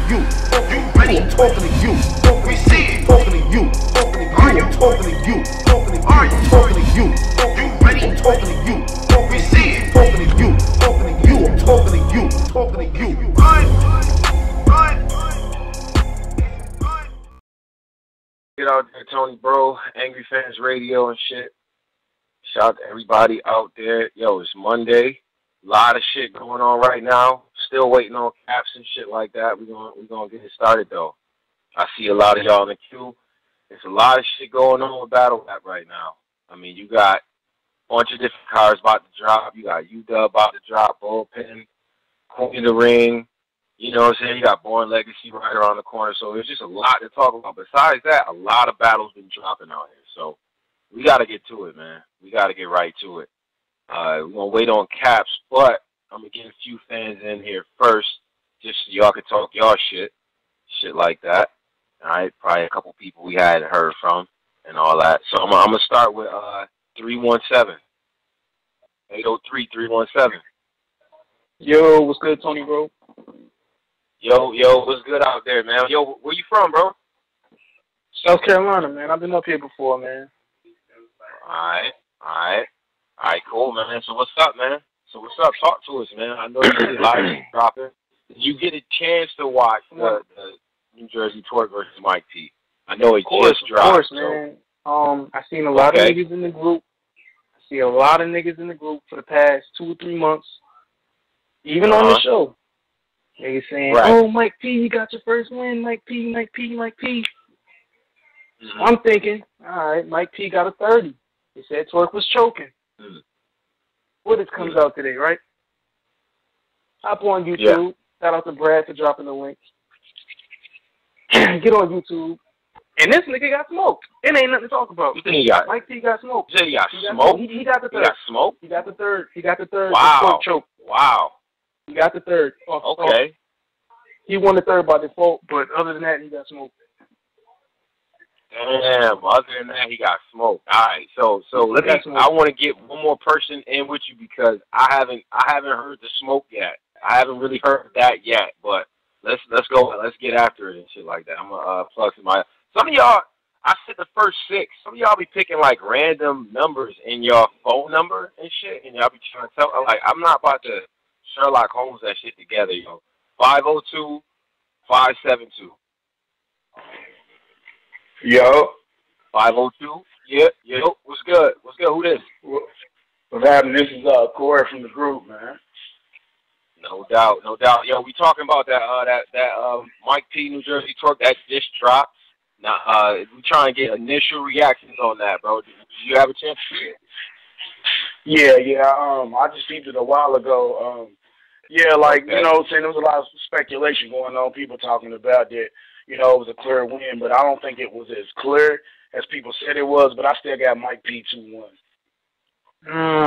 you. I'm talking to you. We see it. Talking to you. Are you talking to you? Are you talking to you? You ready? I'm talking to you. We see it. Talking to you. I'm talking to you. Talking to you. Run. Get out there, Tony Bro, Angry Fans Radio and shit. Shout out to everybody out there. Yo, it's Monday. A lot of shit going on right now. Still waiting on caps and shit like that. We're gonna get it started though. I see a lot of y'all in the queue. There's a lot of shit going on with Battle Rap right now. I mean, you got a bunch of different cars about to drop. You got UW about to drop, Bullpen, Queen of the Ring. You know what I'm saying? You got Born Legacy right around the corner. So there's just a lot to talk about. Besides that, a lot of battles been dropping out here. So we got to get to it, man. We got to get right to it. We're going to wait on caps, but I'm going to get a few fans in here first just so y'all can talk y'all shit like that. All right, probably a couple people we hadn't heard from and all that. So I'm going to start with 317. 803-317. Yo, what's good, Tony, bro? Yo, what's good out there, man? Yo, where you from, bro? South Carolina, man. I've been up here before, man. All right, cool, man. So what's up, man? Talk to us, man. I know you see a lot of shit dropping. Did you get a chance to watch the Nu Jerzy TWORK versus Mike P? I know it just dropped. Of course, man. I seen a lot of niggas in the group. I see a lot of niggas in the group for the past 2 or 3 months. Even on the show. Niggas saying, oh, Mike P, you got your first win, Mike P. Mm-hmm. I'm thinking, all right, Mike P got a 30. They said Twork was choking. Mm-hmm. What it comes out today, right? Hop on YouTube. Yeah. Shout out to Brad for dropping the link. Get on YouTube. And this nigga got smoked. It ain't nothing to talk about. Mike P got smoked. He got smoked? He got the third. He got smoked? He got the third. He got the third. Wow. Choke. Wow. He got the third. Okay. He won the third by default, but other than that, he got smoked. Damn. Other than that, he got smoked. All right. So let me. I want to get one more person in with you because I haven't heard the smoke yet. I haven't really heard that yet. But let's go. Let's get after it and shit like that. I'm gonna plug some of y'all. I said the first 6. Some of y'all be picking like random numbers in your phone number and shit, and y'all be trying to tell. Like, I'm not about to Sherlock Holmes that shit together, yo. 502-572. Yo. 502. Yeah. Yo. What's good? Who this? What's happening? This is Corey from the group, man. No doubt. Yo, we talking about that Mike P, Nu Jerzy TWORK that just dropped. Now, we trying to get initial reactions on that, bro. Did you have a chance to see it? Yeah. I just seen it a while ago. You know, saying there was a lot of speculation going on. People talking about that. You know, it was a clear win, but I don't think it was as clear as people said it was. But I still got Mike P 2-1.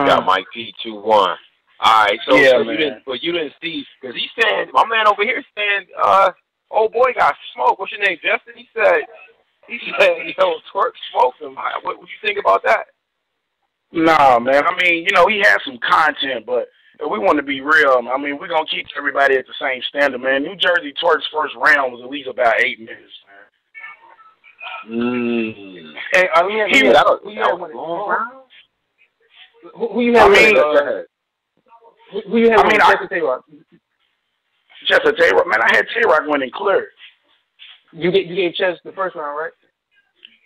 Got Mike P 2-1. All right, so you didn't see because he's saying my man over here saying, old boy got smoked. What's your name, Justin? He said, yo, Twork smoked him. What you think about that? Nah, man. I mean, you know, he had some content, but if we want to be real, I mean, we're going to keep everybody at the same standard, man. Nu Jerzy TWORK's first round was at least about 8 minutes, man. Hey, who you had? Who you had? Who you had? Just a Th3. Man, I had Th3 winning clear. You gave Chess the first round, right?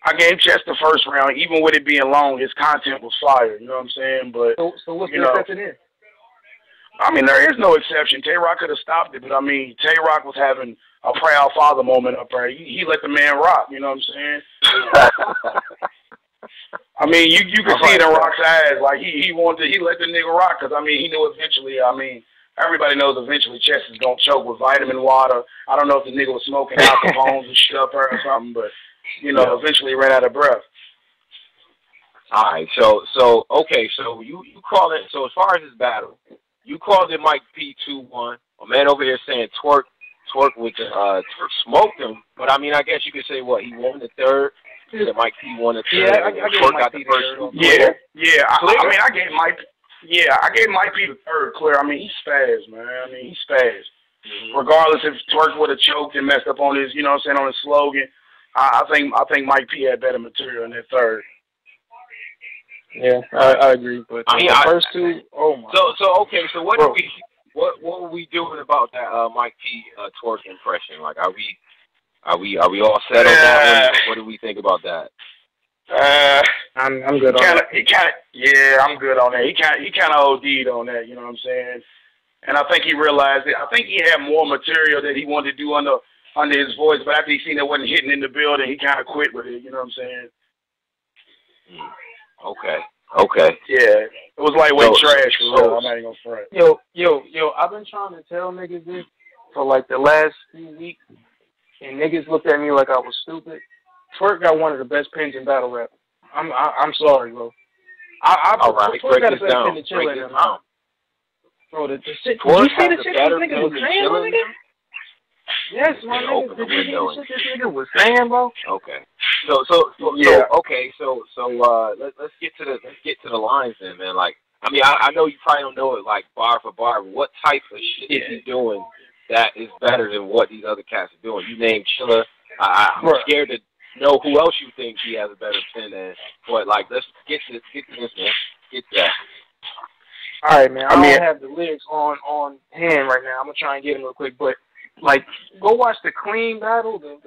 I gave Chess the first round. Even with it being long, his content was fire. You know what I'm saying? But so what's the exception here? I mean, there is no exception. Th3 could have stopped it, but I mean, Th3 was having a proud father moment up there. He let the man rock. You know what I'm saying? I mean, you can see it in Rock's eyes. Like he let the nigga rock because I mean he knew eventually. I mean. Everybody knows eventually Chess is going to choke with vitamin water. I don't know if the nigga was smoking Al Capone's and shit up there or something, but, you know, eventually ran out of breath. All right, so you call it, so as far as this battle, you called it Mike P 2-1. A man over here saying Twork with Twork smoked him, but I mean, I guess you could say, what, he won the third? That Mike P won the third. Yeah, I gave Mike P the first. Yeah. I mean, I gave Mike P the third clear. I mean, he's spaz, man. He's spaz. regardless if Twork would have choked and messed up on his, you know what I'm saying, on his slogan, I think Mike P had better material in that third. Yeah, I agree. But the first two, oh my. So okay. So what were we doing about that Mike P Twork impression? Like, are we all set on that one? What do we think about that? I'm good on that. I'm good on that. He kind of OD'd on that. You know what I'm saying? And I think he realized it. I think he had more material that he wanted to do under his voice, but after he seen it wasn't hitting in the building, he kind of quit with it. You know what I'm saying? Okay. Yeah, it was lightweight trash. I'm not even gonna front. Yo, I've been trying to tell niggas this for like the last few weeks, and niggas looked at me like I was stupid. Twork got one of the best pins in battle rap. I'm sorry, bro. All right, Twork got a better pin than Chilla in him. Bro, the shit. Did you see the shit these niggas was saying, my nigga? Yes, my nigga. Did you hear the shit this nigga was saying, bro? Okay. Let's get to the lines then, man. Like, I mean, I know you probably don't know it like bar for bar, but what type of shit is he doing that is better than what these other cats are doing? You named Chilla. I'm scared to know who else you think he has a better pen than. But like, let's get to this, man. Get that. All right, man. I don't have the lyrics on hand right now. I'm gonna try and get them real quick, but like, go watch the clean battle, the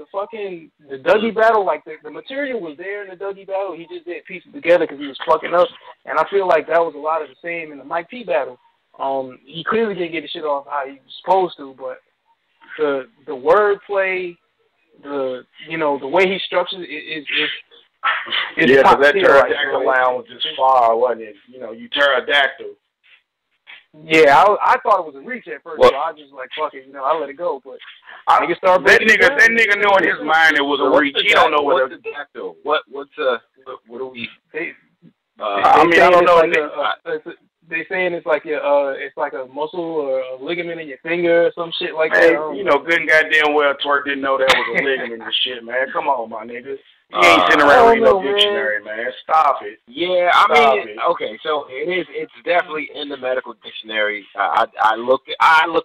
Dougie battle. Like, the material was there in the Dougie battle. He just didn't piece it together because he was fucking up. And I feel like that was a lot of the same in the Mike P battle. He clearly didn't get the shit off how he was supposed to, but the wordplay, the way he structures it is yeah, because that pterodactyl line was just far, wasn't it? You know, you pterodactyl. Yeah, I thought it was a reach at first, so I just like, fuck it, I let it go. But that nigga knew in his mind it was a reach. He don't know what the dactyl. What do we? I don't know. They saying it's like it's like a muscle or a ligament in your finger or some shit like that. Good and goddamn well Twork didn't know that was a ligament and shit, man. Come on, my nigga. He ain't sitting around reading no dictionary, man. Stop it. Yeah, I mean, okay, so it's definitely in the medical dictionary. I looked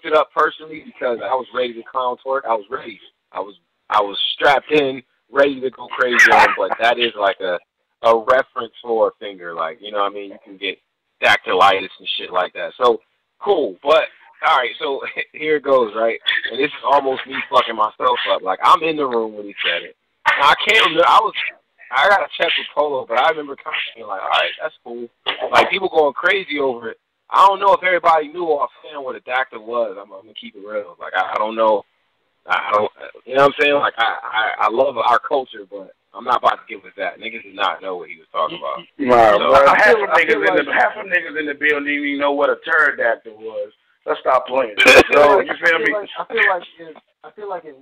it up personally because I was ready to clown Twork. I was ready. I was strapped in, ready to go crazy on him, but that is like a reference for a finger, like, you know what I mean? You can get dactylitis and shit like that. So cool, but all right, so here it goes, right? And this is almost me fucking myself up. Like, I'm in the room when he said it. Now, I can't remember. I got to check with Polo, but I remember kind of being like, all right, that's cool. Like, people going crazy over it. I don't know if everybody knew offhand what a dactyl was. I'm going to keep it real. Like, I don't know. You know what I'm saying? Like, I love our culture, but I'm not about to get with that. Niggas did not know what he was talking about. Half of niggas in the building didn't even know what a pterodactyl was. Let's stop playing. So, you feel me? I feel like if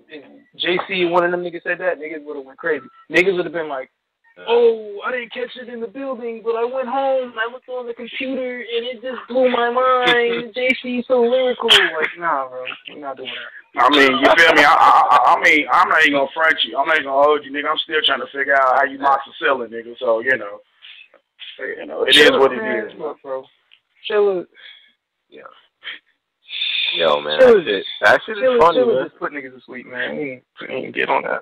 JC, one of them niggas said that, niggas would have went crazy. Niggas would have been like, oh, I didn't catch it in the building, but I went home, I looked on the computer, and it just blew my mind. JC's so lyrical. Like, nah, bro, we're not doing that. I mean, you feel me? I mean, I'm not even gonna front you. I'm not even gonna hold you, nigga. I'm still trying to figure out how you moxicillin, nigga. So, it is what it is, bro. Chilla. Yeah. Yo, man, that shit is funny, man. Just put niggas to sleep, man. We ain't get on that.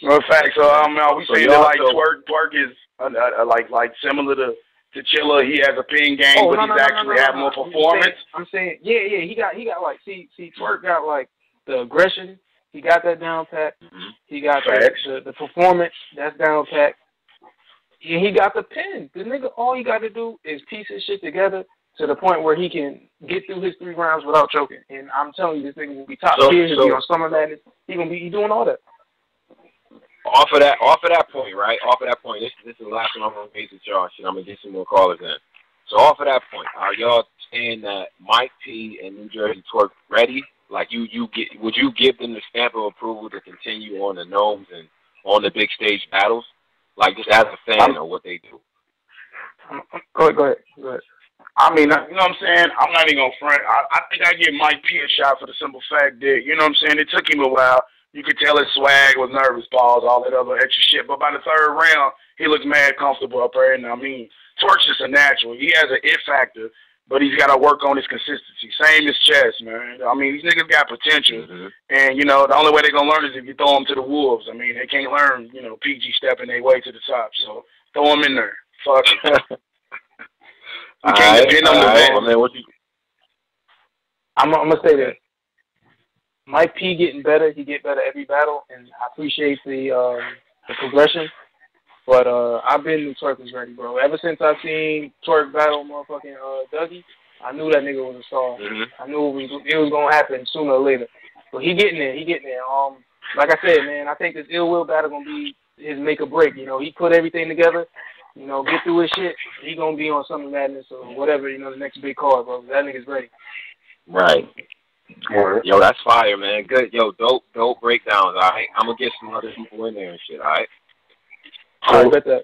Well, fact, so we saying that like Twork is like similar to Chilla. He has a pin game, but he's actually have more performance. I'm saying, yeah. He got like see Twork got like the aggression. He got that down pat. Mm-hmm. He got the performance. That's down pat. And he got the pin. The nigga, all he got to do is piece his shit together to the point where he can get through his 3 rounds without choking. And I'm telling you, this nigga will be top tier. He'll be on Summer Madness. He doing all that. Off of that point, right? Off of that point, this is the last one I'm gonna raise with y'all. I'm gonna get some more callers in. So off of that point, are y'all saying that Mike P and Nu Jerzy TWORK ready? Like, would you give them the stamp of approval to continue on the gnomes and on the big stage battles? Like, just as a fan of what they do. Go ahead. I mean, you know what I'm saying? I'm not even going to front. I think I give Mike P a shot for the simple fact that, you know what I'm saying, it took him a while. You could tell his swag was nervous, balls, all that other extra shit. But by the 3rd round, he looked mad comfortable up there. And I mean, Twork's just a natural. He has an it factor. but he's got to work on his consistency. Same as Chess, man. I mean, these niggas got potential, and, you know, the only way they're going to learn is if you throw them to the wolves. I mean, they can't learn, you know, PG stepping their way to the top, so throw them in there. Fuck it. You can't depend on the man. Well, man, I'm going to say this. Mike P getting better. He get better every battle, and I appreciate the progression. But I've been Nu Twork was ready, bro. Ever since I seen Twork battle motherfucking Dougie, I knew that nigga was a star. I knew it was gonna happen sooner or later. But he getting there. Like I said, man, I think this Ill Will battle gonna be his make or break. You know, he put everything together. You know, get through his shit. He gonna be on Summer Madness or whatever. You know, the next big card, bro. That nigga's ready. Right. Yo, that's fire, man. Good. Yo, dope breakdowns. All right, I'm gonna get some other people in there and shit. All right. I bet that.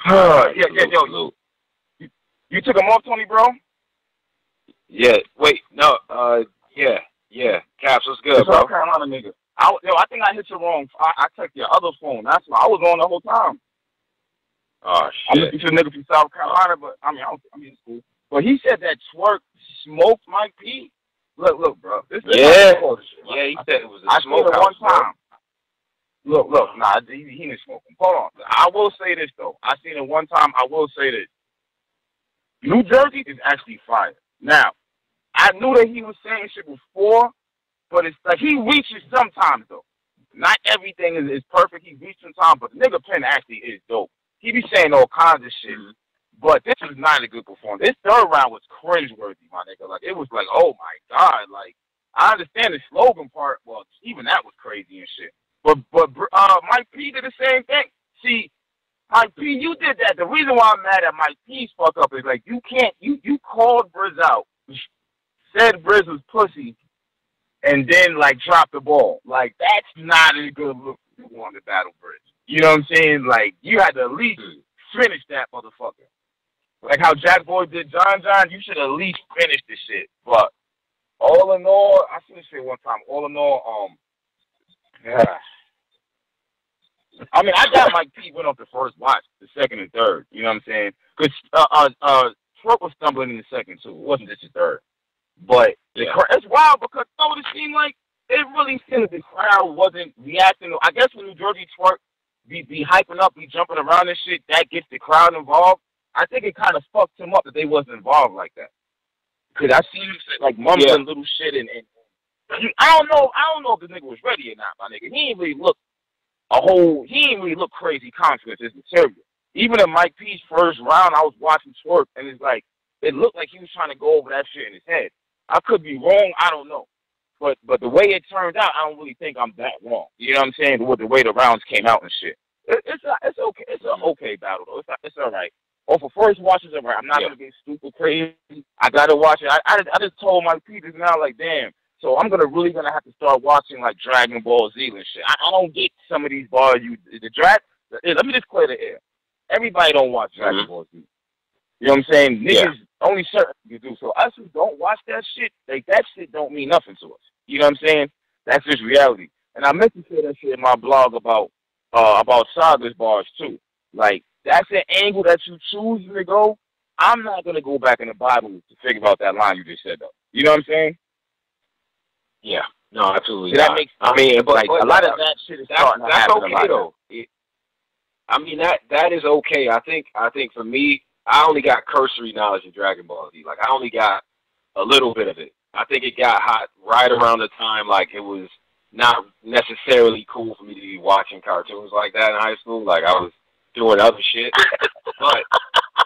Yo. You took him off, Tony, bro? Yeah. Wait. No. Yeah. Caps, what's good, bro? South Carolina nigga. I think I hit you wrong. I checked your other phone. That's why I was on the whole time. Oh shit. I'm a nigga from South Carolina, but I mean, it's cool. But he said that Twork smoked Mike P. Look, bro. This yeah, he said it was a smoke house, one time. Look, nah, he didn't smoke him. Hold on. I will say this, though. I seen it one time. I will say this. Nu Jerzy is actually fire. Now, I knew that he was saying shit before, but it's like he reaches sometimes, though. Not everything is perfect. He reaches sometimes, but the nigga pen actually is dope. He be saying all kinds of shit. But this was not a good performance. This third round was cringeworthy, my nigga. Like, it was like, oh, my God. Like, I understand the slogan part. Well, even that was crazy and shit. But Mike P did the same thing. See, Mike P, you did that. The reason why I'm mad at Mike P's fuck up is, like, you called Briz out, said Briz was pussy, and then, like, dropped the ball. Like, that's not a good look if you want to battle Briz. You know what I'm saying? Like, you had to at least finish that motherfucker. Like how Jack Boy did John, you should at least finish the shit. But all in all, I should say one time, all in all, I mean, I got Mike P went off the first watch, the second and third. You know what I'm saying? Because Twork was stumbling in the second, too. It wasn't just the third. But it's wild because it seemed like it really seemed like the crowd wasn't reacting. I guess when Nu Jerzy Twork be hyping up, be jumping around and shit, that gets the crowd involved. I think it kind of fucked him up that they wasn't involved like that. Because I seen him like mumbling little shit and I don't know if the nigga was ready or not, my nigga. He ain't really look crazy confident in his material. Even in Mike P's first round, I was watching Twork and it's like it looked like he was trying to go over that shit in his head. I could be wrong, I don't know. But the way it turned out, I don't really think I'm that wrong. You know what I'm saying? With the way the rounds came out and shit. It's okay. It's an okay battle though. It's all right. Oh, for first watches, all right. I'm not gonna get super crazy. I gotta watch it. I just told my people now, like, damn. So I'm really gonna have to start watching like Dragon Ball Z and shit. I don't get some of these bars. Let me just clear the air. Everybody don't watch Dragon Ball Z. You know what I'm saying? Niggas only certain you do. So us who don't watch that shit, like that shit don't mean nothing to us. You know what I'm saying? That's just reality. And I meant to say that shit in my blog about Saga's bars too. Like that's an angle that you choose to go. I'm not gonna go back in the Bible to figure out that line you just said though. You know what I'm saying? Yeah. No, absolutely. That makes sense. I mean, but a lot of that shit is starting to happen. That's okay though. I mean that is okay. I think for me, I only got cursory knowledge of Dragon Ball Z. Like I only got a little bit of it. I think it got hot right around the time like it was not necessarily cool for me to be watching cartoons like that in high school. Like I was doing other shit. But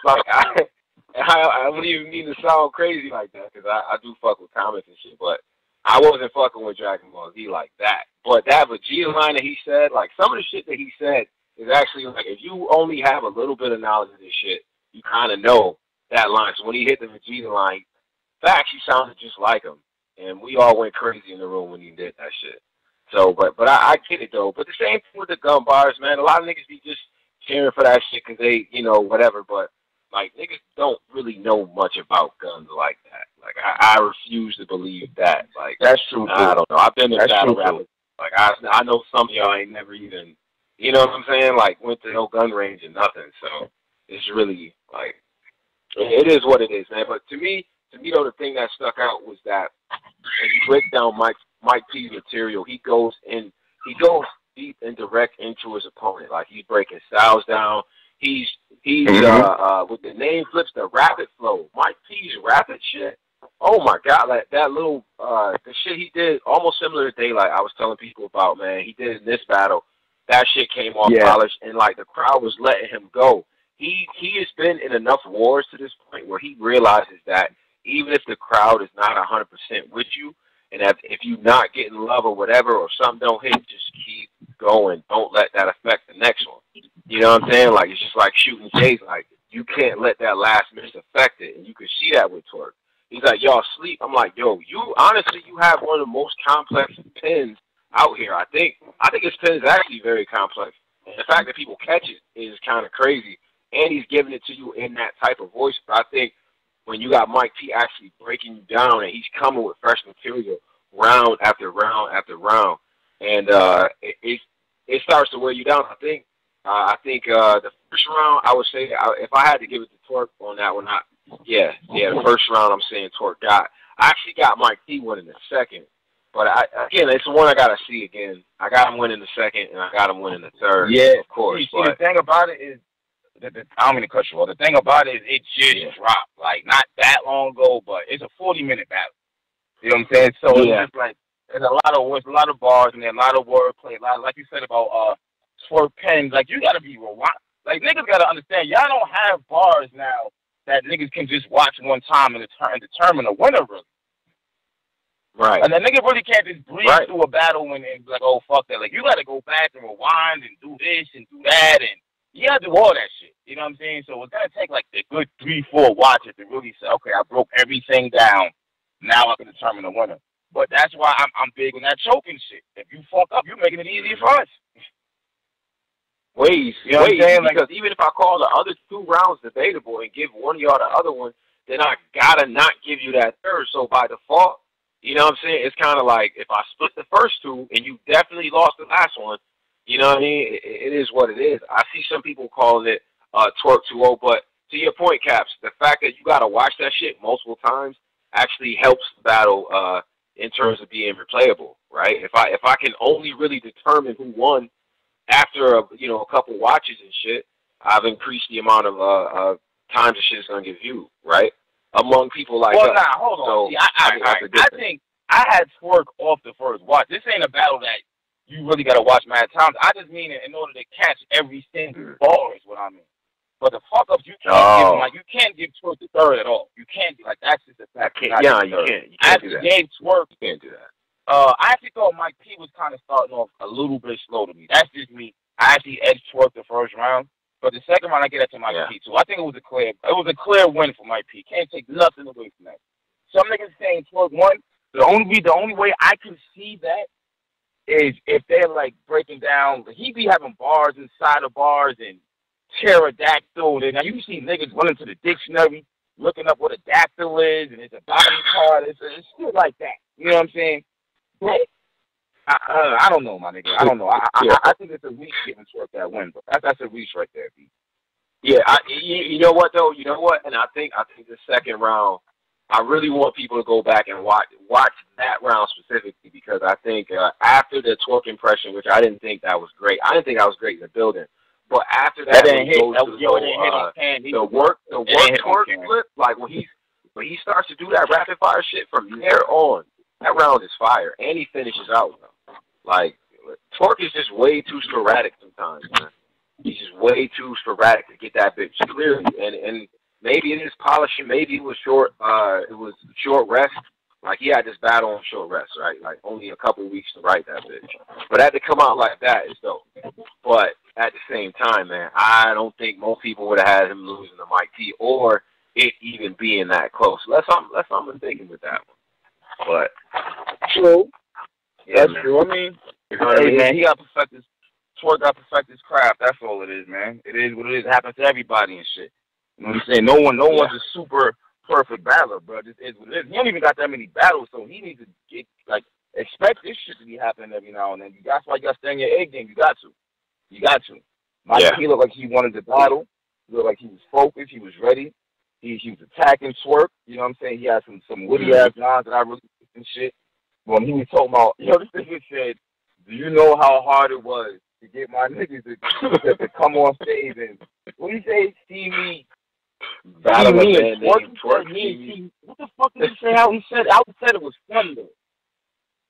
like I wouldn't even mean to sound crazy like that because I do fuck with comics and shit. But I wasn't fucking with Dragon Ball Z like that. But that Vegeta line that he said, like some of the shit that he said is actually like if you only have a little bit of knowledge of this shit, you kind of know that line. So when he hit the Vegeta line, facts, he sounded just like him. And we all went crazy in the room when he did that shit. So, but I get it, though. But the same thing with the gun bars, man. A lot of niggas be just cheering for that shit because they, you know, whatever. But, like, niggas don't really know much about guns like that. Like, I refuse to believe that. Like, that's true, too. I don't know. I've been in battle rappers. Like, I know some of y'all ain't never even, you know what I'm saying? Like, went to no gun range or nothing. So, it's really, like, It is what it is, man. But to me though, the thing that stuck out was that as you break down Mike P's material, he goes deep and direct into his opponent. Like he's breaking styles down. He's with the name flips, the rapid flow. Mike P's rapid shit. Oh my God, like that little the shit he did almost similar to Daylight. I was telling people about, man. He did in this battle. That shit came off polished, and like the crowd was letting him go. He has been in enough wars to this point where he realizes that even if the crowd is not 100% with you, and if you're not getting love or whatever, or something don't hit, just keep going. Don't let that affect the next one. You know what I'm saying? Like, it's just like shooting Jays. Like, you can't let that last miss affect it. And you can see that with Twork. He's like, y'all sleep. I'm like, yo, you have one of the most complex pins out here. I think his pin is actually very complex. And the fact that people catch it is kind of crazy. And he's giving it to you in that type of voice. But I think when you got Mike P actually breaking you down and he's coming with fresh material round after round after round, and it starts to wear you down. I think the first round, I would say, if I had to give it to Twork on that one, the first round I'm saying Twork got. I actually got Mike P winning the second. But, again, it's the one I got to see again. I got him winning the second, and I got him winning the third, of course. See, the thing about it is, I don't mean to cut you off. The thing about it is it just dropped. Like, not that long ago, but it's a 40-minute battle. You know what I'm saying? So it's just like, there's a lot of bars and a lot of wordplay. Like you said about Twork pens. Like, you got to be rewind. Like, niggas got to understand, y'all don't have bars now that niggas can just watch one time and determine a winner, really. Right. And the nigga really can't just breeze through a battle and be like, oh, fuck that. Like, you got to go back and rewind and do this and do that, and you got to do all that shit. You know what I'm saying? So it's going to take, like, a good 3-4 watches to really say, okay, I broke everything down. Now I can determine the winner. But that's why I'm big on that choking shit. If you fuck up, you're making it easier for us. You know what I'm saying? Because even if I call the other two rounds debatable and give one of y'all the other one, then I got to not give you that third. So by default, you know what I'm saying? It's kind of like if I split the first two and you definitely lost the last one, you know what I mean? It is what it is. I see some people calling it Twork 2-0, but to your point, Caps, the fact that you got to watch that shit multiple times actually helps the battle in terms of being replayable, right? If I can only really determine who won after a couple watches and shit, I've increased the amount of times the shit's gonna get viewed, right? Among people like hold on. So, see, I think I had Twork off the first watch. This ain't a battle that you really gotta watch mad times. I just mean it in order to catch every single bar is what I mean. But the fuck ups you can't give Twork the third at all. You can't do that's just a fact. You can't do that. Gave Twork, you can't do that. I actually thought Mike P was kind of starting off a little bit slow to me. That's just me. I actually edged Twork the first round, but the second round I get that to Mike P too. I think it was a clear win for Mike P. Can't take nothing away from that. Some niggas saying Twork won. The only way I can see that is if they're like breaking down. He be having bars inside of bars and pterodactyl. Now you see niggas running to the dictionary, looking up what a dactyl is, and it's a body part. It's shit like that. You know what I'm saying? I don't know, my nigga. I don't know. I think it's a reach giving Twork that win, but that's a reach right there, B. Yeah, you know what though? You know what? And I think the second round, I really want people to go back and watch that round specifically because I think after the Twork impression, which I didn't think that was great. I didn't think I was great in the building. But after that didn't hit. The work Twork flip, like when he starts to do that rapid fire shit from there on, that round is fire, and he finishes out. Like Twork is just way too sporadic sometimes, man. He's just way too sporadic to get that bitch clearly, and maybe it is polishing, maybe it was short rest. Like he had this battle on short rest, right? Like only a couple weeks to write that bitch. But had to come out like that is dope. But at the same time, man, I don't think most people would have had him losing to Mike T or it even being that close. That's what I'm thinking with that one. But true. Yeah, that's true. I mean, man, he got to perfect his Twork got to perfect his craft. That's all it is, man. It is what it is. It happens to everybody and shit. You know what I'm saying? No one's a super perfect battler, bro. This is what it is. He don't even got that many battles, so he needs to get expect this shit to be happening every now and then. That's why you got to stay in your A game. You got to. Mike P looked like he wanted to battle. He looked like he was focused. He was ready. He was attacking Twork. You know what I'm saying? He had some witty ass lines that I really and shit. When he was talking about, this nigga said, "Do you know how hard it was to get my niggas to come on stage and what do you say, Stevie? Battle me and Twork. What the fuck did he say? How he said it? I said it was funny though.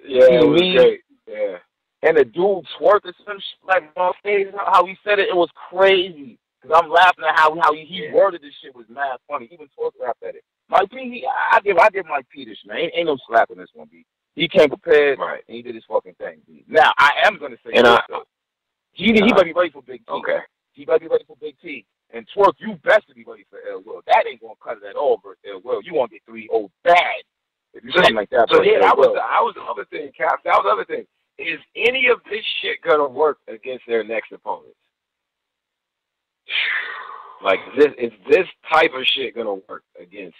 Yeah, it was great. Yeah. And the dude Twork or some shit like on stage, how he said it, it was crazy. Cause I'm laughing at how he worded this shit was mad funny. Even Twork rapped at it. Mike P, I give Mike P this, man. Ain't no slapping this one, B. He came prepared, right? And he did his fucking thing, B. Now I am gonna say this though. He better be ready for Big T. Okay. He better be ready for Big T. And Twork, you best to be ready for Ill Will. That ain't gonna cut it at all versus Ill Will. You gonna get 3-0 bad if you something like that. So yeah, that was the other thing, Cap. That was the other thing. Is any of this shit gonna work against their next opponents? Like, is this type of shit gonna work against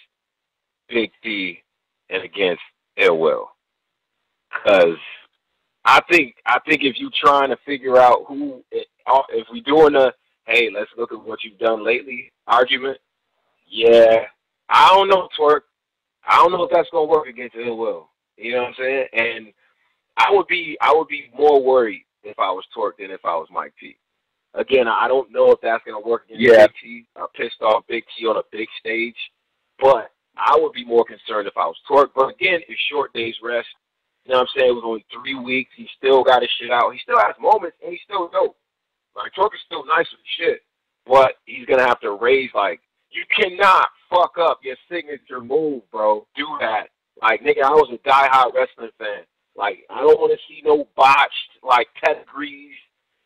Big T and against Ill Will? Because I think if you're trying to figure out if we doing a hey, let's look at what you've done lately argument, yeah, I don't know, Twork. I don't know if that's gonna work against Ill Will. You know what I'm saying? And I would be more worried if I was Twork than if I was Mike P. Again, I don't know if that's going to work against Big T. I pissed off Big T on a big stage. But I would be more concerned if I was Twork. But again, it's short days rest. You know what I'm saying? It was only 3 weeks. He still got his shit out. He still has moments, and he's still dope. Like, Twork is still nice with shit. But he's going to have to raise, like, you cannot fuck up your signature move, bro. Do that. Like, nigga, I was a diehard wrestling fan. Like, I don't want to see no botched, like, pedigrees,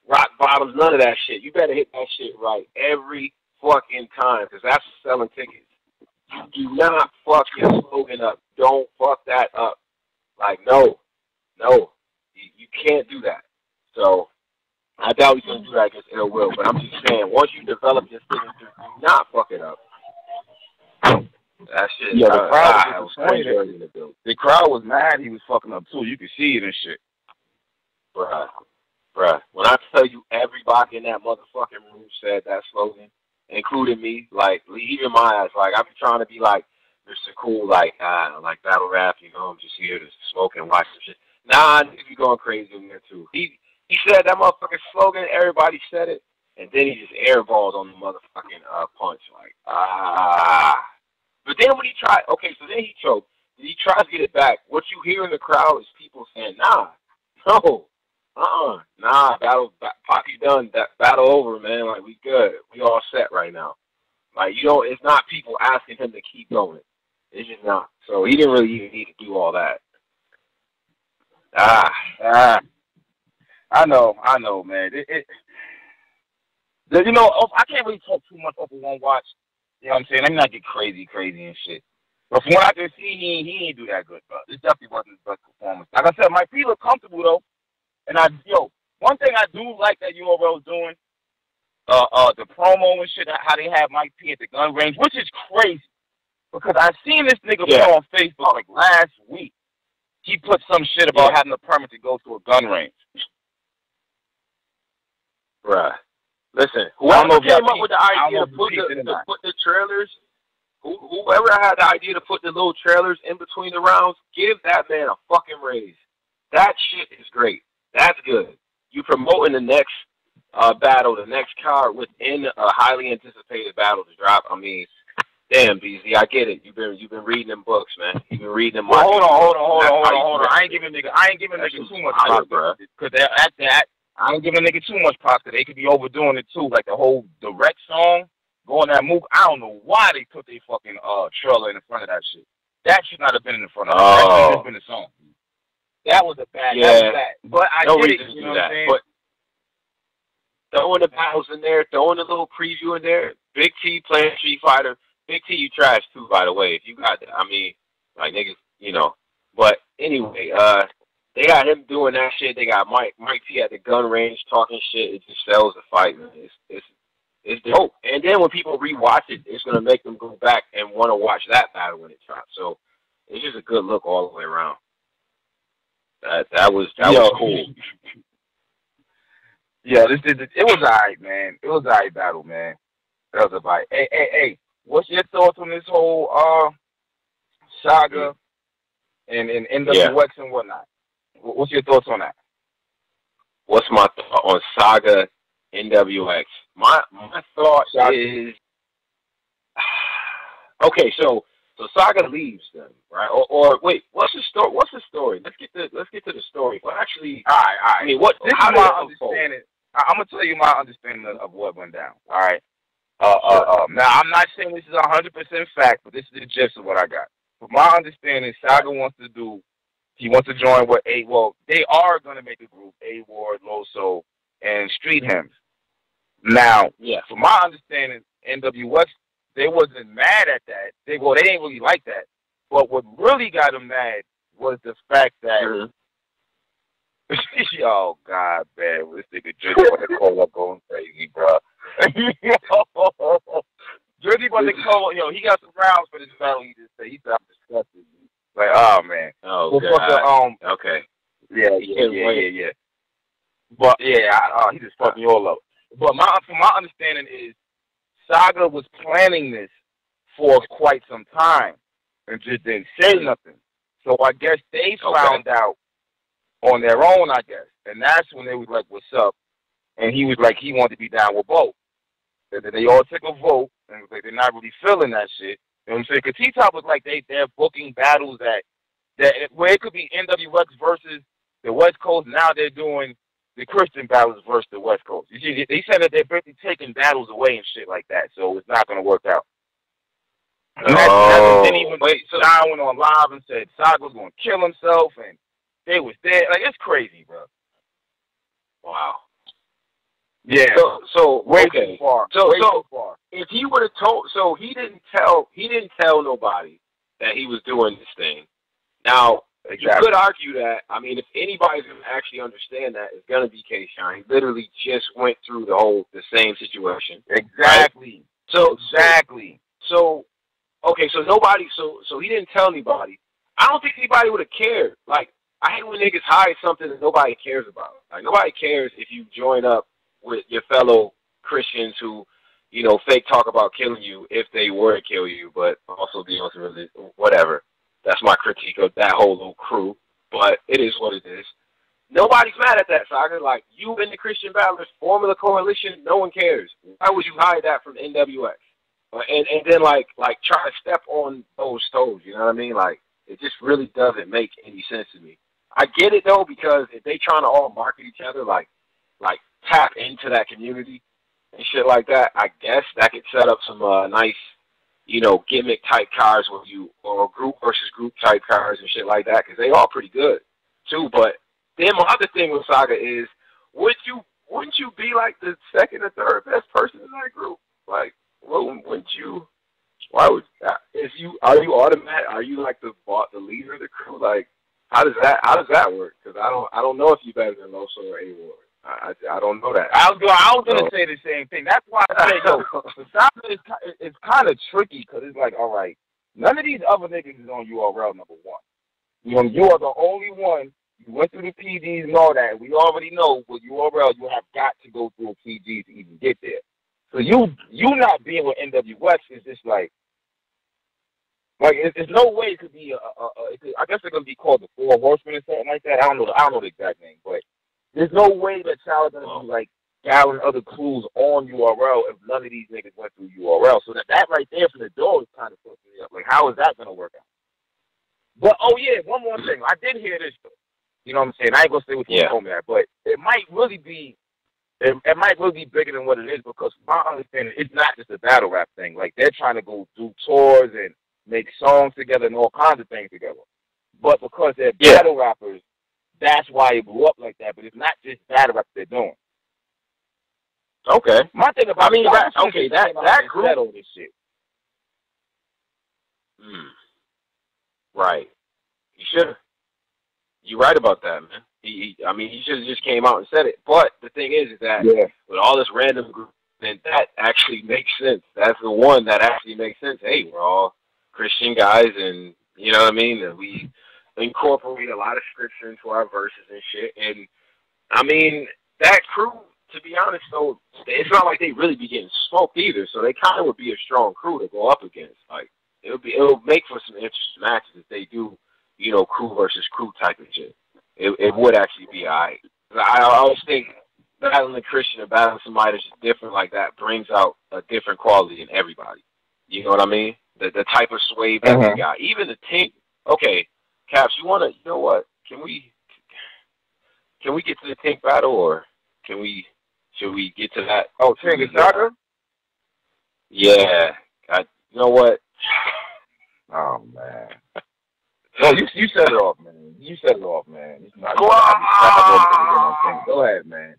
rock bottoms, none of that shit. You better hit that shit right every fucking time, because that's selling tickets. You do not fuck your slogan up. Don't fuck that up. Like, no. You can't do that. So, I doubt he's going to do that against Ill Will, but I'm just saying, once you develop your signature, do not fuck it up. That shit, the crowd was crazy. The crowd was mad he was fucking up, too. You could see it and shit. Bruh, when I tell you everybody in that motherfucking room said that slogan, including me, like, even my ass, like, I be trying to be like, Mr. Cool, like battle rap, you know, I'm just here to smoke and watch some shit. Nah, niggas be going crazy in there, too. He said that motherfucking slogan, everybody said it, and then he just airballed on the motherfucking punch, like, But then when he tried, so then he choked. He tries to get it back. What you hear in the crowd is people saying, Poppy done, that battle over, man. Like, we good. We all set right now. Like, it's not people asking him to keep going. It's just not. So he didn't really even need to do all that. I know, man. I can't really talk too much over one watch. You know what I'm saying? Let me not get crazy and shit. But from what I can see, he ain't do that good, bro. This definitely wasn't his best performance. Like I said, Mike P look comfortable though. And one thing I do like that URL is doing, the promo and shit, how they have Mike P at the gun range, which is crazy. Because I seen this nigga put on Facebook like last week. He put some shit about having a permit to go to a gun range. Right. Listen, whoever came up with the idea to put the trailers, whoever had the idea to put the little trailers in between the rounds, give that man a fucking raise. That shit is great. That's good. You promoting the next battle, the next card within a highly anticipated battle to drop. I mean, damn, BZ, I get it. You've been reading them books, man. You've been reading them. Well, hold on. I ain't giving nigga too much props, bro. Because at that, I ain't giving a nigga too much props. They could be overdoing it too. Like the whole direct song, going that move. I don't know why they put their fucking trailer in front of that shit. That should not have been in front of it. That should have been the song. That was a bad. Yeah. That was bad. But I no get reason it. to You do know what that. I'm saying? But throwing the battles in there, throwing a little preview in there. Big T playing Street Fighter. Big T, you trash too, by the way. If you got that, I mean, like niggas, you know. But anyway, they got him doing that shit. They got Mike P at the gun range talking shit. It just sells the fight, man. It's dope. And then when people rewatch it, it's gonna make them go back and want to watch that battle when it drops. So it's just a good look all the way around. That was cool. Yeah, it was alright, man. It was alright battle, man. That was a fight. Hey. what's your thoughts on this whole Saga and NWX and whatnot? What's your thoughts on that? What's my thought on Saga NWX? My thought is okay. So Saga leaves them, right? Or wait, what's the story? What's the story? Let's get to the story. Well, actually, all right. I mean, what? This is my understanding. I'm gonna tell you my understanding of what went down. All right. Now I'm not saying this is 100% fact, but this is the gist of what I got. From my understanding, Saga wants to join what they are gonna make a group, A-Ward, Loso, and Street Hymns. Now, from my understanding, NWX, they wasn't mad at that. They didn't really like that. But what really got them mad was the fact that, oh God, man, this nigga Drizzy want to call up going crazy, bro. Drizzy want to call, he got some rounds for this battle. He just said, he said, I'm disgusted. Like, oh man. Oh God. Okay. Yeah. But he just fucked me all up. But from my understanding is, Saga was planning this for quite some time and just didn't say nothing. So I guess they found out on their own, I guess. And that's when they was like, what's up? And he was like, he wanted to be down with both. And then they all took a vote and was like, they're not really feeling that shit. You know what I'm saying? Because T-Top was like, they're booking battles that where it could be NWX versus the West Coast. Now they're doing the Christian battles versus the West Coast. You see, they said that they're basically taking battles away and shit like that, so it's not going to work out. And then even Don went on live and said Saga was going to kill himself, and they was dead. Like, it's crazy, bro. Wow. Yeah. So way too far. Way too far. If he would have told, so he didn't tell nobody that he was doing this thing. Now, you could argue that, I mean, if anybody's going to actually understand that, it's going to be K-Shine. He literally just went through the same situation. Exactly. Right? Exactly. So nobody, so he didn't tell anybody. I don't think anybody would have cared. Like, I hate when niggas hide something that nobody cares about. Like, nobody cares if you join up with your fellow Christians who, fake talk about killing you if they were to kill you, but also be on some whatever. That's my critique of that whole little crew, but it is what it is. Nobody's mad at that, Saga. Like, you and the Christian Battlers forming a coalition, no one cares. Why would you hide that from NWX? And then, like try to step on those toes, you know what I mean? Like, it just really doesn't make any sense to me. I get it, though, because if they trying to all market each other, like tap into that community and shit like that, I guess that could set up some nice, gimmick type cars or group versus group type cars and shit like that, because they all pretty good too. But then my other thing with Saga is, wouldn't you be like the second or third best person in that group? Like, wouldn't you? Why would are you automatic? Are you like the leader of the crew? Like, how does that work? Because I don't know if you better than Loso or A-Ward. I don't know that. I was gonna say the same thing. That's why I say, the Saga is kind of tricky, because it's like, all right, none of these other niggas is on URL number one. You are the only one. You went through the PGs and all that. We already know with URL you have got to go through a PG to even get there. So you not being with NWX is just like there's no way it could be I guess it's gonna be called the Four Horsemen or something like that. I don't know the exact name, but there's no way that y'all gonna be like battling other crews on URL if none of these niggas went through URL. So that right there from the door is kind of fucking me up. Like, how is that gonna work out? But one more thing. I did hear this though. You know what I'm saying? I ain't gonna say what you told me that, but it might really be bigger than what it is, because my understanding, it's not just a battle rap thing. Like, they're trying to go do tours and make songs together and all kinds of things together. But because they're battle rappers, that's why it blew up like that. But it's not just battle rap they're doing. Okay. My thing about that group all this shit. Right. You should. You're right about that, man. He should have just came out and said it. But the thing is that with all this random group, then that actually makes sense. That's the one that actually makes sense. Hey, we're all Christian guys, and you know what I mean? And we incorporate a lot of scripture into our verses and shit. And I mean, that crew to be honest, though, it's not like they really be getting smoked either. So they kind of would be a strong crew to go up against. Like it'll make for some interesting matches if they do, you know, crew versus crew type of shit. It would actually be alright. I always think battling a Christian or battling somebody that's just different like that brings out a different quality in everybody. You know what I mean? The type of sway that we got. Even the Tink. Okay, Caps, you know what? Can we get to the Tink battle, or should we get to that? Oh, Th3 Saga? Yeah. You know what? Oh, man. No, you set it off, man. You set it off, man. Go ahead, man.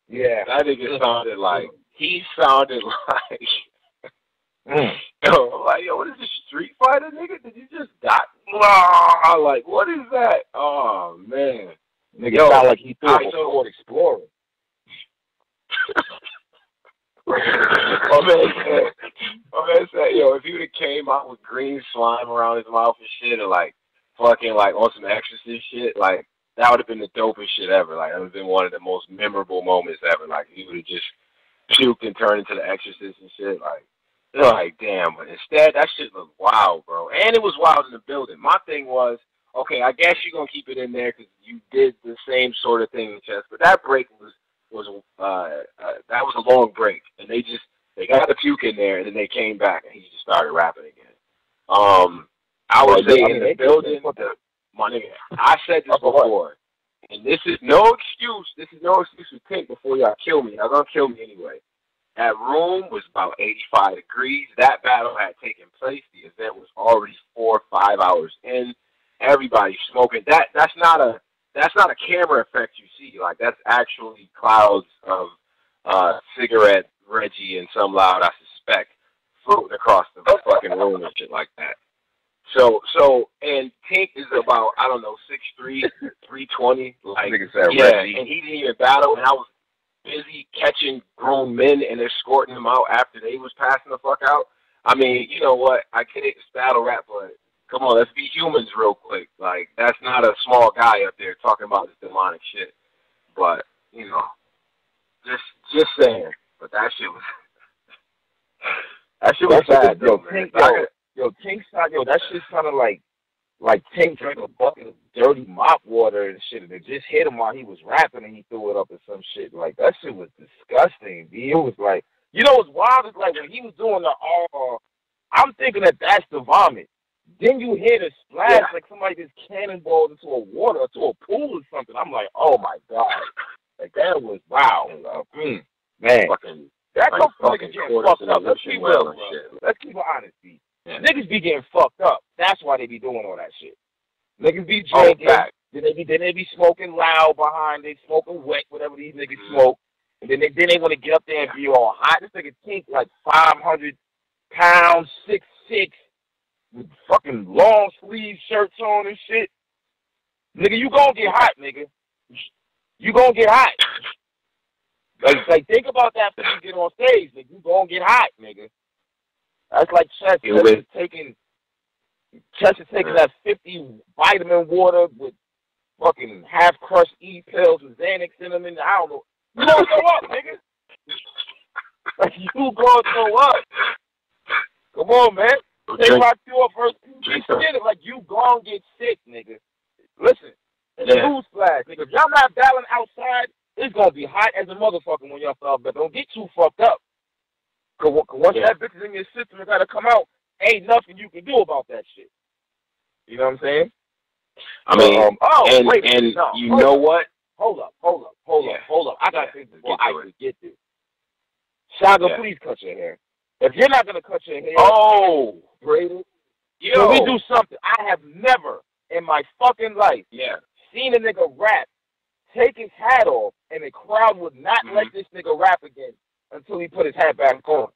Yeah. That nigga sounded like, yo, what is this, Street Fighter, nigga? Did you just die? Like, what is that? Oh, man. Nigga sound like he threw a Ford Explorer. My man said, yo, if he would have came out with green slime around his mouth and shit, or like fucking like on some Exorcist shit, like that would have been the dopest shit ever. Like that would have been one of the most memorable moments ever. Like he would have just puked and turned into the Exorcist and shit. Like, you're like, damn. But instead, that shit looked wild, bro. And it was wild in the building. My thing was, okay, I guess you're gonna keep it in there because you did the same sort of thing in chess. But that break was that was a long break, and they got the puke in there, and then they came back, and he just started rapping again. I would say in the building, my nigga, I said this before, and this is no excuse. This is no excuse to think before y'all kill me. Y'all gonna kill me anyway. That room was about 85 degrees. That battle had taken place. The event was already 4 or 5 hours in. Everybody smoking. That's not a camera effect you see. Like that's actually clouds of cigarette Reggie and some loud, I suspect, floating across the fucking room and shit like that. So and Tink is about, I don't know, 6'3", 320. Like, yeah, and he didn't even battle, and I was busy catching grown men and escorting them out after they was passing the fuck out. I mean, you know what? I can't battle rap, but come on, let's be humans real quick. Like, that's not a small guy up there talking about this demonic shit. But, you know, just saying. But that shit was sad. Tink Saga, that shit sounded like Tink drank a bucket of dirty mop water and shit, and it just hit him while he was rapping, and he threw it up or some shit. Like, that shit was disgusting, B. It was like, you know what's wild? It's like when he was doing the I'm thinking that's the vomit. Then you hear the splash, like somebody just cannonballed into a water or to a pool or something. I'm like, oh my God. Like, that was wow. Man. That comes from niggas getting fucked up. Let's be real, bro. Let's keep it honest, B. Yeah. Niggas be getting fucked up. That's why they be doing all that shit. Niggas be drinking. Then they be smoking loud behind. They smoking wet, whatever these niggas smoke. And then they want to get up there and be all hot. This nigga Tink like 500 pounds, 6'6", with fucking long sleeve shirts on and shit. Nigga, you gonna get hot, nigga. You gonna get hot. Like think about that when you get on stage, nigga. You gonna get hot, nigga. That's like Chess is taking that 50 vitamin water with fucking half-crushed E-pills with Xanax in them, and I don't know. You gonna throw up, nigga. Like, you gonna throw up. Come on, man. Take my cure first. Like, you gonna get sick, nigga. Listen, newsflash, nigga. If y'all not battling outside, it's gonna be hot as a motherfucker when y'all start, but don't get too fucked up. Cause once that bitch is in your system, it gotta come out. Ain't nothing you can do about that shit. You know what I'm saying? I mean, know what? Hold up. I got things before I forget this. Saga, please cut your hair. If you're not gonna cut your hair, braided. When we do something, I have never in my fucking life seen a nigga rap, take his hat off, and the crowd would not let this nigga rap again until he put his hat back on.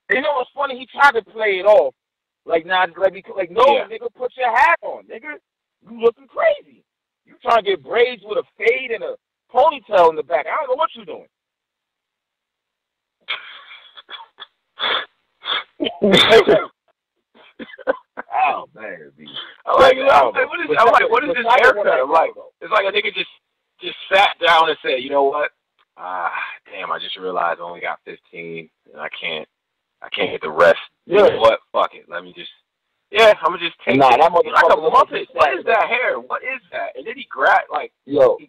And you know what's funny? He tried to play it off. Nigga, put your hat on, nigga. You looking crazy. You trying to get braids with a fade and a ponytail in the back. I don't know what you're doing. Oh, man. What is this haircut? It's like a nigga just sat down and said, you know what? damn, I just realized I only got 15, and I can't get the rest. You know what? Fuck it. Let me just. Yeah, I'm gonna just take it. That motherfucker like a Muppet. What is that hair? What is that? And then he grabs it and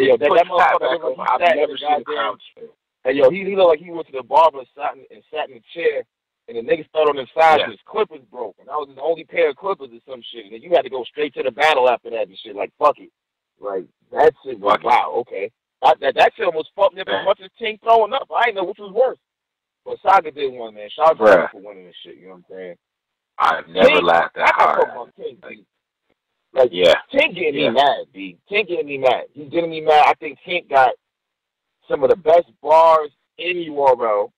he puts that back over. I've never seen a crowd. Hey, yo, he looked like he went to the barber and sat in the chair, and the nigga started on the side and his clippers broke. And that was his only pair of clippers or some shit. And then you had to go straight to the battle after that and shit. Like, fuck it. Like, that shit was, wow, okay. That shit almost fucked me up as much as Tink throwing up. I didn't know which was worse. But Saga did one, man. Shout out for winning this shit, you know what I'm saying? I've never laughed that hard. Tink getting me mad, B. Tink getting me mad. He's getting me mad. I think Tink got some of the best bars in URL.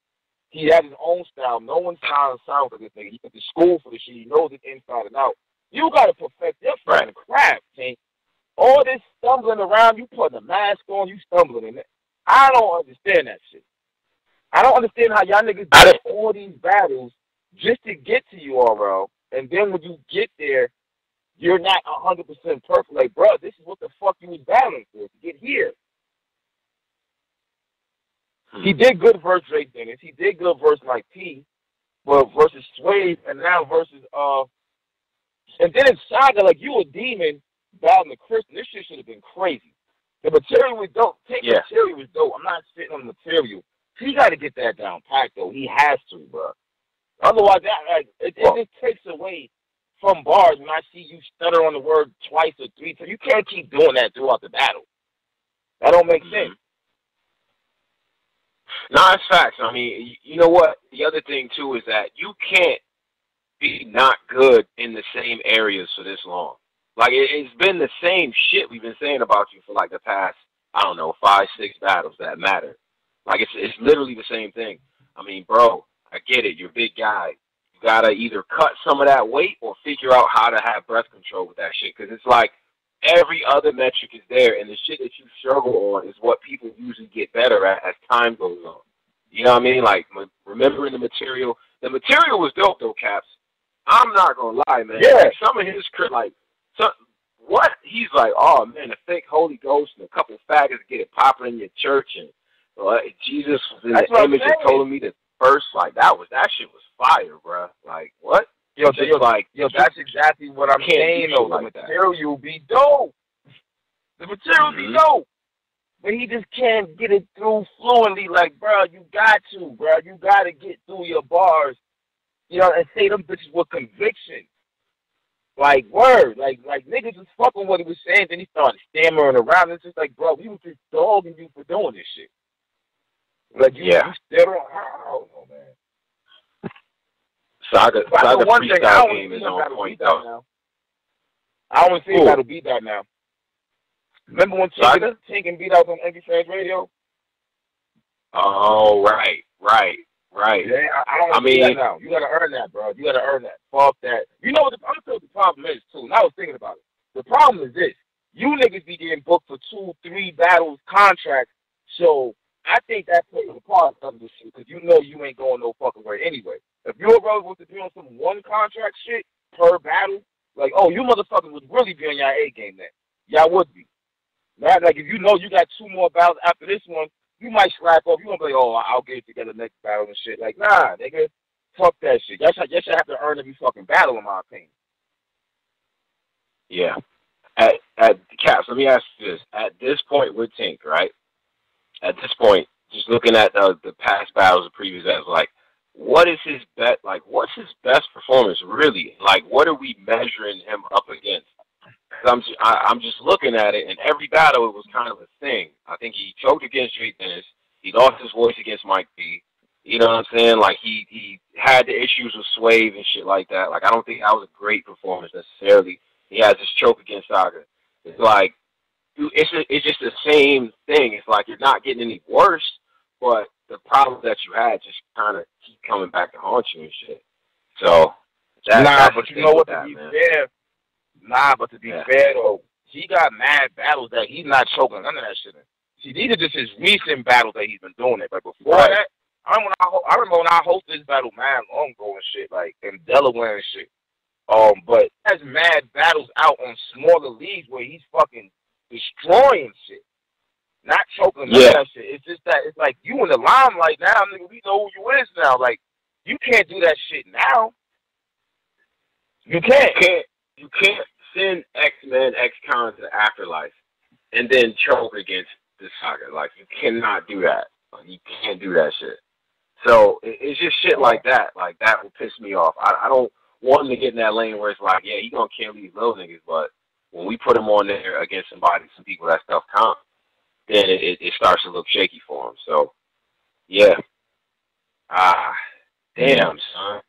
He has his own style. No one sounds like this nigga. He went to school for this shit. He knows it inside and out. You got to perfect your fucking craft, Tink. All this stumbling around, you putting a mask on, you stumbling in it. I don't understand that shit. I don't understand how y'all niggas do all these battles just to get to URL, and then when you get there, you're not 100% perfect. Like, bro, this is what the fuck you was battling for to get here. He did good versus Ray Dennis. He did good versus Mike P, but versus Swave, and now versus and then in Saga, like, you a demon battling the Christian. This shit should have been crazy. The material was dope. Material was dope. I'm not sitting on the material. He got to get that down packed, though. He has to, bro. Otherwise, it just takes away from bars when I see you stutter on the word twice or three times. You can't keep doing that throughout the battle. That don't make sense. No, it's facts. I mean, you know what? The other thing, too, is that you can't be not good in the same areas for this long. Like, it's been the same shit we've been saying about you for, like, the past, I don't know, 5, 6 battles that matter. Like, it's literally the same thing. I mean, bro, I get it. You're a big guy. You got to either cut some of that weight or figure out how to have breath control with that shit. Because it's like every other metric is there, and the shit that you struggle on is what people usually get better at as time goes on. You know what I mean? Like, remembering the material. The material was dope, though, Caps. I'm not going to lie, man. Yeah. Like, some of his, like, what? He's like, oh, man, a fake Holy Ghost and a couple of faggots get it popping in your church, and Jesus was in the image and told me that first, like, that shit was fire, bro. Like, what? Yo, that's exactly what I'm saying, though. The material be dope. The material be dope. But he just can't get it through fluently. Like, bro, you got to, bro. You got to get through your bars, you know, and say them bitches with conviction. Like, word. Like niggas was fucking what he was saying, then he started stammering around. It's just like, bro, we was just dogging you for doing this shit. Like, you still don't, I don't know, man. Saga freestyle game is on point, though. I don't want to see him beat that now. Remember when Tink beat out on NJ Twork radio? Oh, right. Yeah, I don't want to see that now. You got to earn that, bro. You got to earn that. Fuck that. You know what I'm going to tell you the problem is, too, and I was thinking about it. The problem is this. You niggas be getting booked for 2, 3 battles, contracts, so I think that plays a part of this shit, because you know you ain't going no fucking way anyway. If your brother was to be on some one contract shit per battle, like, oh, you motherfuckers would really be on your A game then. Y'all would be. Not like if you know you got 2 more battles after this one, you might slack off. You won't be like, oh, I'll get it together next battle and shit. Like, nah, nigga, fuck that shit. Y'all should have to earn every fucking battle, in my opinion. Yeah. At Caps, let me ask you this. At this point with Tink, right? At this point, just looking at the past battles, the previous battles, like, what is his bet? Like, what's his best performance really? Like, what are we measuring him up against? I'm just looking at it, and every battle it was kind of a thing. I think he choked against Ray Dennis. He lost his voice against Mike B. You know what I'm saying? Like, he had the issues with Swave and shit like that. Like, I don't think that was a great performance necessarily. He has this choke against Saga. It's like, it's just the same thing. It's like you're not getting any worse, but the problems that you had just kind of keep coming back to haunt you and shit. So, but you know what, to be fair, but to be fair, though, he got mad battles that he's not choking none of that shit in. See, these are just his recent battles that he's been doing it. But before that, I remember when I hosted this battle, man, long ago and shit, like, in Delaware and shit. But he has mad battles out on smaller leagues where he's fucking destroying shit. Not choking, none of that shit. It's just that it's like you in the limelight now, nigga. We know who you is now. Like you can't do that shit now. You can't. You can't send X-Men, X-Con to the afterlife and then choke against the Saga. Like you cannot do that. Like, you can't do that shit. So it's just shit like that. Like that will piss me off. I don't want him to get in that lane where it's like, yeah, he gonna kill these little niggas, but when we put him on there against some people that stuff count, then it starts to look shaky for him. So, yeah. Damn, son.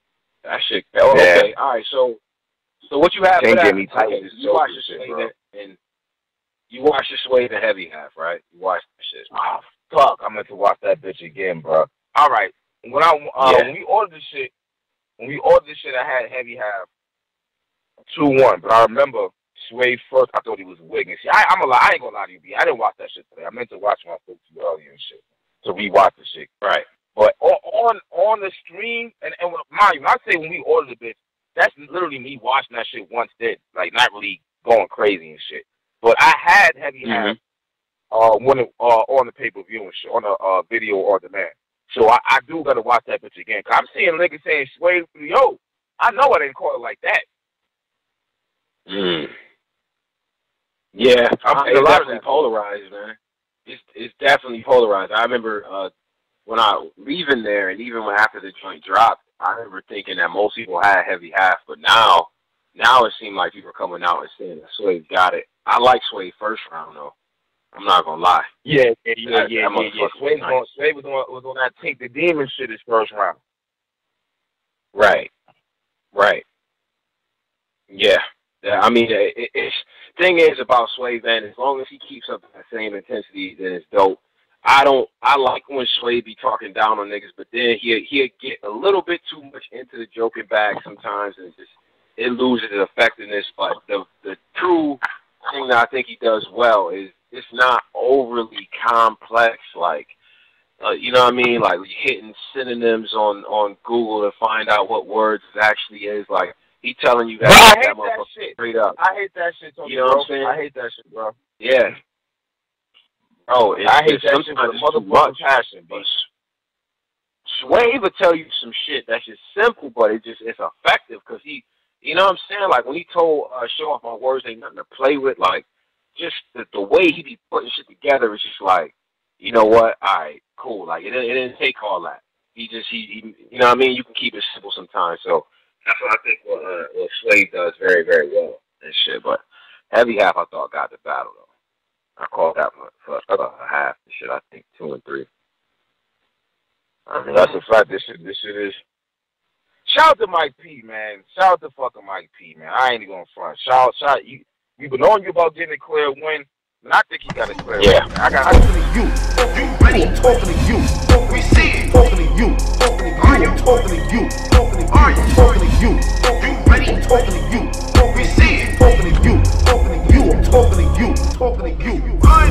That shit. Oh, okay, all right. So what you have? Can't get me tight. You watch the Sway and you watch the Sway the heavy half, right? You watch that shit. Oh fuck! I meant to watch that bitch again, bro. All right. When we ordered this shit, I had heavy half 2-1, but I remember Sway first. I thought he was wigging. See, I ain't gonna lie to you, B. I didn't watch that shit today. I meant to watch when I spoke to you earlier and shit. To rewatch the shit. Right. But on the stream, and mind you, when I say when we ordered the bitch, that's literally me watching that shit once did. Like, not really going crazy and shit. But I had heavy half on the pay-per-view and shit, on a video on demand. So I do gotta watch that bitch again. Cause I'm seeing niggas saying Sway, yo, I know I didn't call it like that. Yeah, it's definitely polarized, man. It's definitely polarized. I remember when I was leaving there, and even after the joint dropped, I remember thinking that most people had heavy half, but now it seemed like people were coming out and saying that Sway got it. I like Sway first round though. I'm not gonna lie. Yeah. Sway was on that Take the Demon shit his first round. Right. Yeah. I mean, it's thing is about Sway, man. As long as he keeps up that same intensity, then it's dope. I like when Sway be talking down on niggas, but then he'll get a little bit too much into the joking bag sometimes, and it loses its effectiveness. But the true thing that I think he does well is it's not overly complex, like you know what I mean, like hitting synonyms on Google to find out what words it actually is. Like he telling you that. I hate that shit. Straight up. I hate that shit. Tony, you know what I'm saying? I hate that shit, bro. Yeah. Bro, I hate that shit with a motherfucking passion, but Sway will tell you some shit that's just simple, but it's effective because he, you know what I'm saying? Like when he told Show Off My Words ain't nothing to play with, like just the way he be putting shit together is just like, you know what? All right, cool. Like it didn't take all that. He you know what I mean? You can keep it simple sometimes. So that's what I think what Sway does very, very well and shit. But heavy half, I thought got the battle though. I called that one for half and shit. I think 2 and 3. I mean, that's a fact. This shit is. Shout out to Mike P, man. Shout out to fucking Mike P, man. I ain't even gonna front. Shout. We've been on you about getting a clear win, and I think he got a clear win. I got talking to you. You ready? Talking to you. We see it. Talking to you. Are you talking to you? Are you talking to you? You ready? Talking to you. We see it. Talking to you. I'm talking to you. Talking to you. Run.